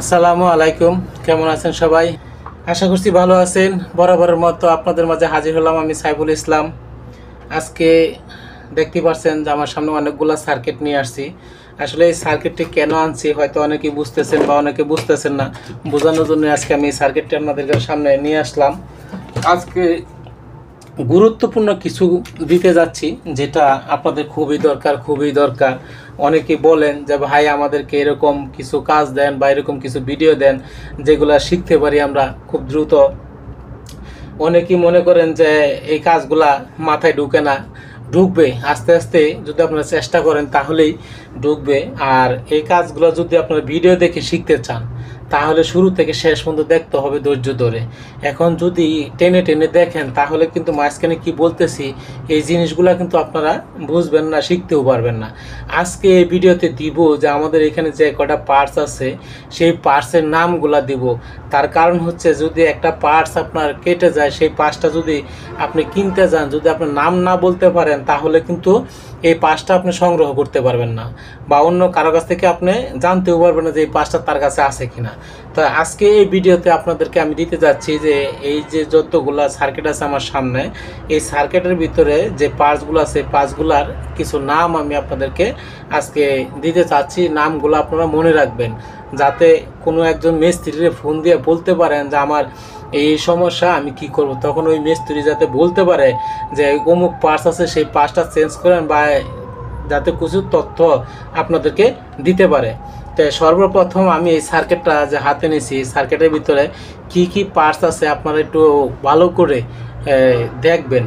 আসসালামু আলাইকুম, কেমন আছেন সবাই? আশা করছি ভালো আছেন। বরাবরের মতো আপনাদের মাঝে হাজির হলাম আমি সাইফুল ইসলাম। আজকে দেখতে পাচ্ছেন যে আমার সামনে অনেকগুলো সার্কিট নিয়ে আসছি। আসলে এই সার্কিটটি কেন আনছি হয়তো অনেকেই বুঝতেছেন বা অনেকে বুঝতেছেন না। বোঝানোর জন্য আজকে আমি এই সার্কিটটি আপনাদের সামনে নিয়ে আসলাম। আজকে গুরুত্বপূর্ণ কিছু দিতে যাচ্ছি, যেটা আপনাদের খুবই দরকার। অনেকে বলেন যে ভাই আমাদেরকে এরকম কিছু কাজ দেন বা এরকম কিছু ভিডিও দেন যেগুলো শিখতে পারি আমরা খুব দ্রুত। অনেকেই মনে করেন যে এই কাজগুলা মাথায় ঢুকে না, ঢুকবে আস্তে আস্তে। যদি আপনারা চেষ্টা করেন তাহলেই ঢুকবে। আর এই কাজগুলো যদি আপনারা ভিডিও দেখে শিখতে চান তাহলে শুরু থেকে শেষ পর্যন্ত দেখতে হবে ধৈর্য ধরে। এখন যদি টেনে টেনে দেখেন তাহলে কিন্তু মাঝখানে কি বলতেছি এই জিনিসগুলো কিন্তু আপনারা বুঝবেন না, শিখতেও পারবেন না। আজকে এই ভিডিওতে দিব যে আমাদের এখানে যে কটা পার্টস আছে সেই পার্টসের নামগুলা দিব। তার কারণ হচ্ছে যদি একটা পার্টস আপনার কেটে যায়, সেই পার্টসটা যদি আপনি কিনতে যান, যদি আপনার নাম না বলতে পারেন তাহলে কিন্তু এই পার্টসটা আপনি সংগ্রহ করতে পারবেন না, বা অন্য কারো কাছ থেকে আপনি জানতেও পারবেন না যে এই পার্টসটা তার কাছে আছে কিনা। তো আজকে এই ভিডিওতে আপনাদেরকে আমি দিতে যাচ্ছি যে এই যে যতগুলা সার্কিট আছে আমার সামনে, এই সার্কিটের ভিতরে যে পার্টসগুলো আছে পার্টসগুলার কিছু নাম আমি আপনাদেরকে আজকে দিতে চাচ্ছি। নামগুলো আপনারা মনে রাখবেন, যাতে কোনো একজন মিস্ত্রিরে ফোন দিয়ে বলতে পারেন যে আমার এই সমস্যা, আমি কি করব। তখন ওই মিস্ত্রি যাতে বলতে পারে যে অমুক পার্টস আছে সেই পার্টসটা চেঞ্জ করেন, বা যাতে কিছু তথ্য আপনাদেরকে দিতে পারে। তো সর্বপ্রথম আমি এই সার্কিটটা যে হাতে নিয়েছি, সার্কিটের ভিতরে কি কি পার্টস আছে আপনারা একটু ভালো করে দেখবেন।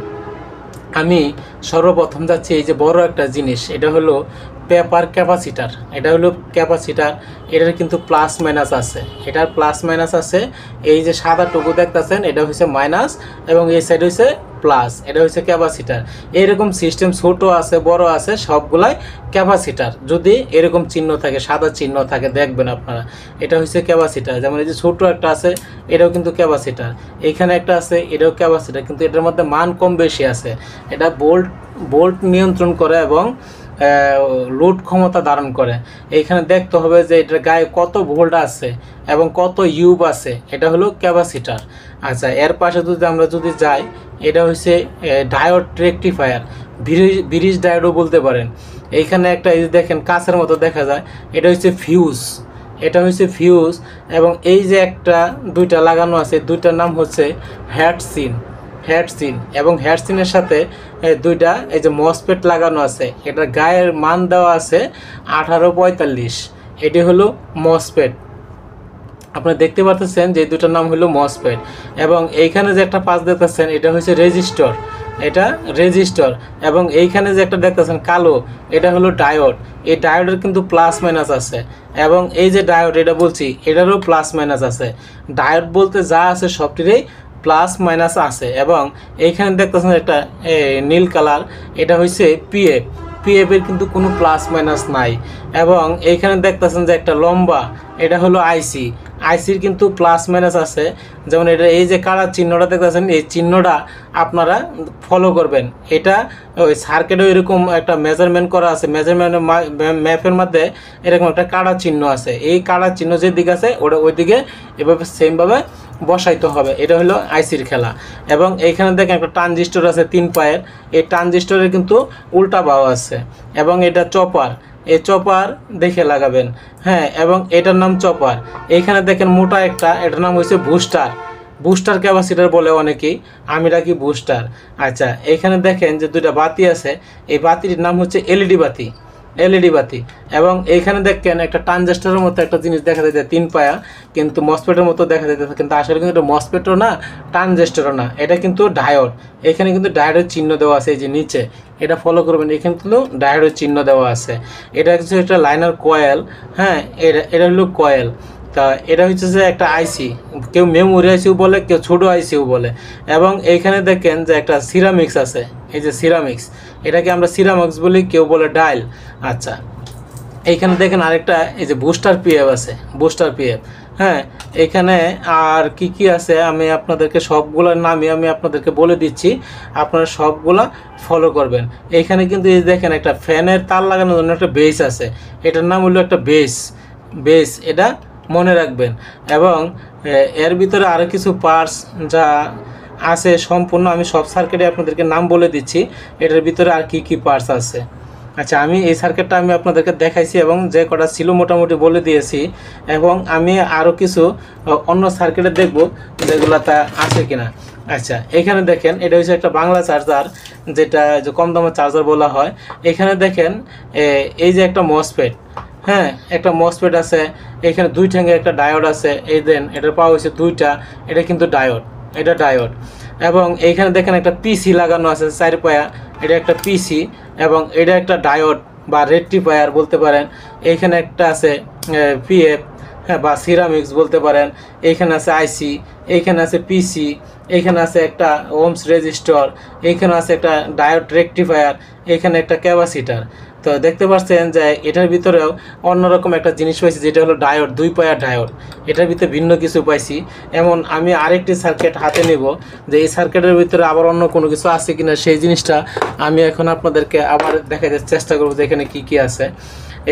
আমি সর্বপ্রথম যাচ্ছি এই যে বড় একটা জিনিস, এটা হলো পেপার ক্যাপাসিটার। এটা হলো ক্যাপাসিটার, এটার কিন্তু প্লাস মাইনাস আছে, এটার প্লাস মাইনাস আছে। এই যে সাদা টুকু দেখতেছেন এটা হচ্ছে মাইনাস এবং এই সাইড হচ্ছে প্লাস, এটা হচ্ছে ক্যাপাসিটার। এরকম সিস্টেম ছোট আছে বড় আছে সবগুলাই ক্যাপাসিটার। যদি এরকম চিহ্ন থাকে, সাদা চিহ্ন থাকে, দেখবেন আপনারা এটা হচ্ছে ক্যাপাসিটার। যেমন এই যে ছোট একটা আছে এটাও কিন্তু ক্যাপাসিটার, এইখানে একটা আছে এটাও ক্যাপাসিটার, কিন্তু এটার মধ্যে মান কম বেশি আছে। এটা ভোল্ট নিয়ন্ত্রণ করে এবং লোড ক্ষমতা ধারণ করে। এইখানে দেখতে হবে যে এটার গায়ে কত ভোল্ট আছে এবং কত ইউব আছে, এটা হলো ক্যাপাসিটার। আচ্ছা, এর পাশে আমরা যদি যাই, এটা হচ্ছে ডায়োড রেকটিফায়ার, ব্রিজ ডায়োডও বলতে পারেন। এইখানে একটা এই দেখেন কাঁচের মতো দেখা যায়, এটা হচ্ছে ফিউজ, এটা হচ্ছে ফিউজ। এবং এই যে একটা দুইটা লাগানো আছে, দুইটার নাম হচ্ছে হেডসিন এবং হেডসিনের সাথে দুইটা এই যে মসপেট লাগানো আছে। এটার গায়ের মান দেওয়া আছে 1845, এটি হলো মসপেট। আপনি দেখতে পাচ্ছেন যে দুটার নাম হলো মসপেট। এবং এইখানে যে একটা পাঁচ দেখতেছেন এটা হচ্ছে রেজিস্টর, এটা রেজিস্টর। এবং এইখানে যে একটা দেখতেছেন কালো, এটা হলো ডায়োড। এই ডায়োডের কিন্তু প্লাস মাইনাস আছে, এবং এই যে ডায়োড এটা বলছি এটারও প্লাস মাইনাস আছে। ডায়োড বলতে যা আছে সবটিরই প্লাস মাইনাস আছে। এবং এইখানে দেখতেছেন একটা নীল কালার, এটা হচ্ছে পিএফের কিন্তু কোনো প্লাস মাইনাস নাই। এবং এইখানে দেখতেছেন যে একটা লম্বা, এটা হলো আইসির কিন্তু প্লাস মাইনাস আছে। যেমন এটা এই যে কালার চিহ্নটা দেখতেছেন, এই চিহ্নটা আপনারা ফলো করবেন। এটা ওই সার্কিটেও এরকম একটা মেজারমেন্ট করা আছে, মেজারমেন্টের ম্যাপের মধ্যে এরকম একটা কাটা চিহ্ন আছে। এই কাটা চিহ্ন যে দিকে আছে ওটা ওই দিকে এভাবে সেমভাবে বসাইতে হবে। এটা হলো আইসির খেলা। এবং এইখানে দেখেন একটা ট্রানজিস্টর আছে 3 পায়ের, এই ট্রানজিস্টরের কিন্তু উল্টা বাহু আছে। এবং এটা চপার, এই চপার দেখে লাগাবেন, হ্যাঁ। এবং এটার নাম চপার। এইখানে দেখেন মোটা একটা, এটার নাম হচ্ছে বুস্টার ক্যাপাসিটার বলে অনেকেই, আমি রাখি বুস্টার। আচ্ছা, এইখানে দেখেন যে দুইটা বাতি আছে, এই বাতির নাম হচ্ছে এলইডি বাতি। এবং এইখানে দেখেন একটা ট্রানজিস্টরের মতো একটা জিনিস দেখা যাচ্ছে 3 পায়া, কিন্তু মসপেটের মতো দেখা যাচ্ছে, কিন্তু আসলে কিন্তু এটা মসপেটও না ট্রানজিস্টরও না, এটা কিন্তু ডায়োড। এখানে কিন্তু ডায়োডের চিহ্ন দেওয়া আছে, এই যে নিচে এটা ফলো করবেন, এখানে কিন্তু ডায়োডের চিহ্ন দেওয়া আছে। এটা হচ্ছে একটা লাইনার কয়েল, হ্যাঁ। এটা হলো কয়েল। তা এটা হচ্ছে যে একটা আইসি, কেউ মেমোরি আইসিও বলে, কেউ ছোটো আইসিও বলে। এবং এইখানে দেখেন যে একটা সিরামিক্স আছে, এই যে সিরামিক্স, এটাকে আমরা সিরামিক্স বলি, কেউ বলে ডাইল। আচ্ছা, এইখানে দেখেন আরেকটা এই যে বুস্টার পিএফ, হ্যাঁ। এখানে আর কি কি আছে আমি আপনাদেরকে সবগুলোর নামই আমি আপনাদেরকে বলে দিচ্ছি, আপনারা সবগুলা ফলো করবেন। এইখানে কিন্তু এই দেখেন একটা ফ্যানের তার লাগানোর জন্য একটা বেস আছে, এটার নাম হলো একটা বেস। এটা মনে রাখবেন। এবং এর ভিতরে আরও কিছু পার্টস যা আছে সম্পূর্ণ আমি সব সার্কিটে আপনাদেরকে নাম বলে দিচ্ছি, এটার ভিতরে আর কি কি পার্টস আছে। আচ্ছা, আমি এই সার্কিটটা আমি আপনাদেরকে দেখাইছি এবং যে কটা ছিল মোটামুটি বলে দিয়েছি, এবং আমি আরও কিছু অন্য সার্কিটে দেখব যেগুলোতে আছে কিনা। আচ্ছা, এখানে দেখেন এটা হচ্ছে একটা বাংলা চার্জার, যেটা যে কম দামের চার্জার বলা হয়। এখানে দেখেন এই যে একটা মসফেট, হ্যাঁ একটা মসফেট আছে, এখানে দুই ঠ্যাঙ্গে একটা ডায়োড আছে, এই দেন এটার পাওয়া হয়েছে দুইটা, এটা কিন্তু ডায়োড, এটা ডায়োড। এবং এইখানে দেখেন একটা পিসি লাগানো আছে 4 পায়া, এটা একটা পিসি এবং এটা একটা ডায়োড বা রেকটিফায়ার বলতে পারেন। এইখানে একটা আছে পিএফ, হ্যাঁ, বা সিরামিক্স বলতে পারেন। এইখানে আছে আইসি, এইখানে আছে পিসি, এইখানে আছে একটা ওমস রেজিস্টর, এইখানে আছে একটা ডায়োড রেকটিফায়ার, এইখানে একটা ক্যাপাসিটার। তো দেখতে পাচ্ছেন যে এটার ভিতরেও অন্যরকম একটা জিনিস পাইছি, যেটা হলো ডায়োড, 2 পায়া ডায়োড। এটার ভিতরে ভিন্ন কিছু পাইছি। এমন আমি আরেকটি সার্কিট হাতে নেব, যে এই সার্কিটের ভিতরে আবার অন্য কোনো কিছু আছে কিনা, সেই জিনিসটা আমি এখন আপনাদেরকে আবার দেখাতে চেষ্টা করবো যে এখানে কী কী আছে।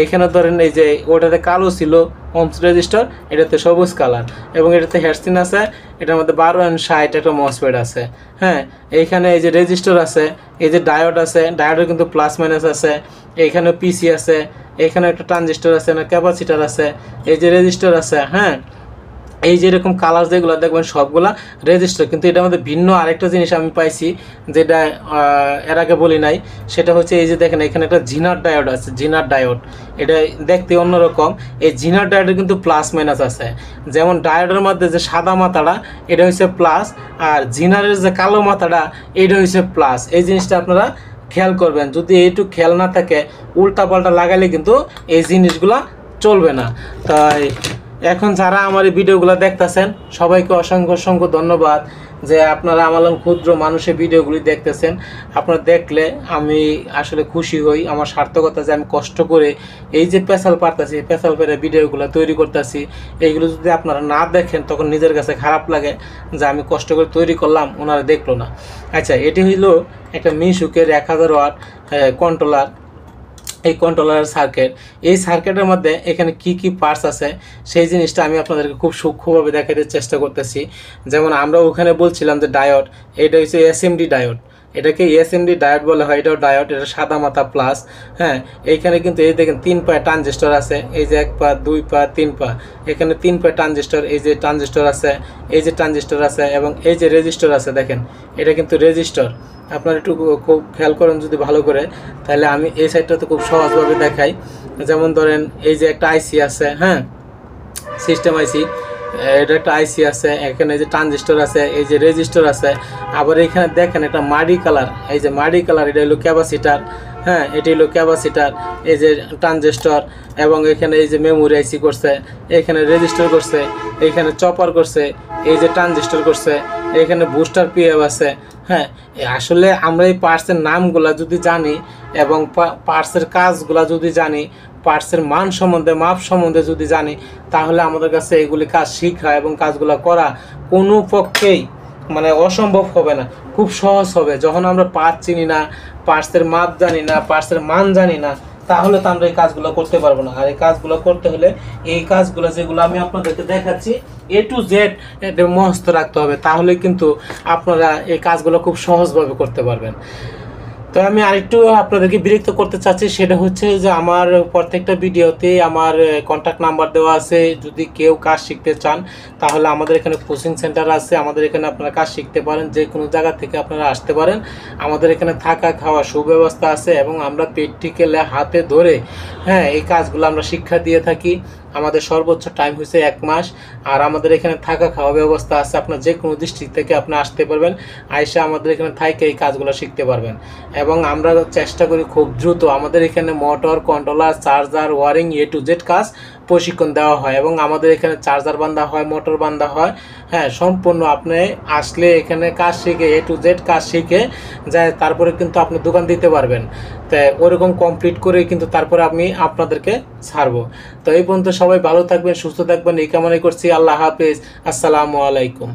এইখানে ধরেন এই যে ওটাতে কালো ছিল ওমস রেজিস্টার, এটাতে সবুজ কালার, এবং এটাতে হেডসিন আছে, এটার মধ্যে 1260 একটা মসফেট আছে। হ্যাঁ, এইখানে এই যে রেজিস্টার আছে, এই যে ডায়োড আছে, ডায়োডের কিন্তু প্লাস মাইনাস আছে, এইখানে পিসি আছে, এইখানে একটা ট্রানজিস্টর আছে, না ক্যাপাসিটার আছে, এই যে রেজিস্টার আছে। হ্যাঁ, এই যে এরকম কালার যেগুলো দেখবেন সবগুলা রেজিস্টার, কিন্তু এটার মধ্যে ভিন্ন আরেকটা জিনিস আমি পাইছি, যেটা এর আগে বলি নাই। সেটা হচ্ছে এই যে দেখেন এখানে একটা জিনার ডায়োড আছে, জিনার ডায়োড, এটা দেখতে অন্যরকম। এই জিনার ডায়োডের কিন্তু প্লাস মাইনাস আছে। যেমন ডায়োডের মধ্যে যে সাদা মাথাটা, এটা হচ্ছে প্লাস, আর জিনারের যে কালো মাথাটা, এটা হচ্ছে প্লাস। এই জিনিসটা আপনারা খেয়াল করবেন। যদি এইটুকু খেয়াল না থাকে, উল্টা পাল্টা লাগালে কিন্তু এই জিনিসগুলা চলবে না। তাই এখন যারা আমার এই ভিডিওগুলো দেখতেছেন, সবাইকে অসংখ্য অসংখ্য ধন্যবাদ যে আপনারা আমার ক্ষুদ্র মানুষের ভিডিওগুলি দেখতেছেন। আপনারা দেখলে আমি আসলে খুশি হই, আমার সার্থকতা যে আমি কষ্ট করে এই যে পেশাল পারতেছি, পেশাল পেরে ভিডিওগুলো তৈরি করতেছি, এইগুলো যদি আপনারা না দেখেন তখন নিজের কাছে খারাপ লাগে যে আমি কষ্ট করে তৈরি করলাম, ওনারা দেখলো না। আচ্ছা, এটি হইলো একটা মিশুকের 1000 ওয়াট কন্ট্রোলার। এই কন্ট্রোলার সার্কিট, এই সার্কিটের মধ্যে এখানে কি কি পার্টস আছে সেই জিনিসটা আমি আপনাদেরকে খুব সূক্ষ্মভাবে দেখাতে চেষ্টা করতেছি। যেমন আমরা ওখানে বলছিলাম যে ডায়োড, এটা হচ্ছে এসএমডি ডায়োড, এটাকে এসএমডি ডায়োড বলা হয়, এটাও ডায়োড, এটা সাদা মাথা প্লাস। হ্যাঁ, এইখানে কিন্তু এই দেখেন 3 পা ট্রানজিস্টর আছে, এই যে 1 পা 2 পা 3 পা, এখানে 3 পা ট্রানজিস্টর, এই যে ট্রানজিস্টর আছে, এই যে ট্রানজিস্টর আছে, এবং এই যে রেজিস্টর আছে, দেখেন এটা কিন্তু রেজিস্টর। আপনারা একটু খুব খেয়াল করেন যদি ভালো করে, তাহলে আমি এই সাইডটাতে খুব সহজভাবে দেখাই। যেমন ধরেন এই যে একটা আইসি আছে, হ্যাঁ সিস্টেম আইসি, এটা একটা আইসি আছে, এখানে যে ট্রানজিস্টর আছে, এই যে রেজিস্টর আছে, আবার এখানে দেখেন একটা মাটি কালার, এই যে মাটি কালার, এটা হলো ক্যাপাসিটার। হ্যাঁ, এটি হলো ক্যাপাসিটার, এই যে ট্রানজিস্টর, এবং এখানে এই যে মেমোরি আইসি করছে, এখানে রেজিস্টার করছে, এখানে চপার করছে, এই যে ট্রানজিস্টর করছে, এখানে বুস্টার পিএফ আছে। হ্যাঁ, আসলে আমরা এই পার্টসের নামগুলা যদি জানি এবং পার্টসের কাজগুলা যদি জানি, পার্টসের মান সম্বন্ধে, মাপ সম্বন্ধে যদি জানি, তাহলে আমাদের কাছে এগুলি কাজ শেখা এবং কাজগুলো করা কোনো পক্ষেই মানে অসম্ভব হবে না, খুব সহজ হবে। যখন আমরা পার্টস চিনি না, পার্টসের মাপ জানি না, পার্টসের মান জানি না, তাহলে তো আমরা এই কাজগুলো করতে পারবো না। আর এই কাজগুলো করতে হলে এই কাজগুলো যেগুলো আমি আপনাদেরকে দেখাচ্ছি A to Z মস্ত রাখতে হবে, তাহলে কিন্তু আপনারা এই কাজগুলো খুব সহজভাবে করতে পারবেন। তো আমি আরেকটু আপনাদেরকে বিরক্ত করতে চাচ্ছি, সেটা হচ্ছে যে আমার প্রত্যেকটা ভিডিওতে আমার কন্ট্যাক্ট নাম্বার দেওয়া আছে। যদি কেউ কাজ শিখতে চান, তাহলে আমাদের এখানে কোচিং সেন্টার আছে, আমাদের এখানে আপনারা কাজ শিখতে পারেন, যে কোনো জায়গা থেকে আপনারা আসতে পারেন। আমাদের এখানে থাকা খাওয়া সুব্যবস্থা আছে, এবং আমরা প্র্যাকটিক্যালে হাতে ধরে, হ্যাঁ, এই কাজগুলো আমরা শিক্ষা দিয়ে থাকি। আমাদের সর্বোচ্চ টাইম হচ্ছে 1 মাস, আর আমাদের এখানে থাকা খাওয়া ব্যবস্থা আছে। আপনার যে কোনো ডিস্ট্রিক্ট থেকে আপনি আসতে পারবেন, আইসা আমাদের এখানে থাইকে এই কাজগুলো শিখতে পারবেন। এবং আমরা চেষ্টা করি খুব দ্রুত, আমাদের এখানে motor, controller, charger, wiring A to Z কাজ প্রশিক্ষণ দেওয়া হয়, এবং আমাদের এখানে চার্জার বান্ধা হয়, মোটর বান্ধা হয়। হ্যাঁ, সম্পূর্ণ আপনি আসলে এখানে কাজ শিখে A to Z কাজ শিখে যায়, তারপরে কিন্তু আপনি দোকান দিতে পারবেন। তাই ওরকম কমপ্লিট করে কিন্তু তারপরে আমি আপনাদেরকে ছাড়বো। তো এই পর্যন্ত সবাই ভালো থাকবেন, সুস্থ থাকবেন, এই কামনাই করছি। আল্লাহ হাফেজ, আসসালামু আলাইকুম।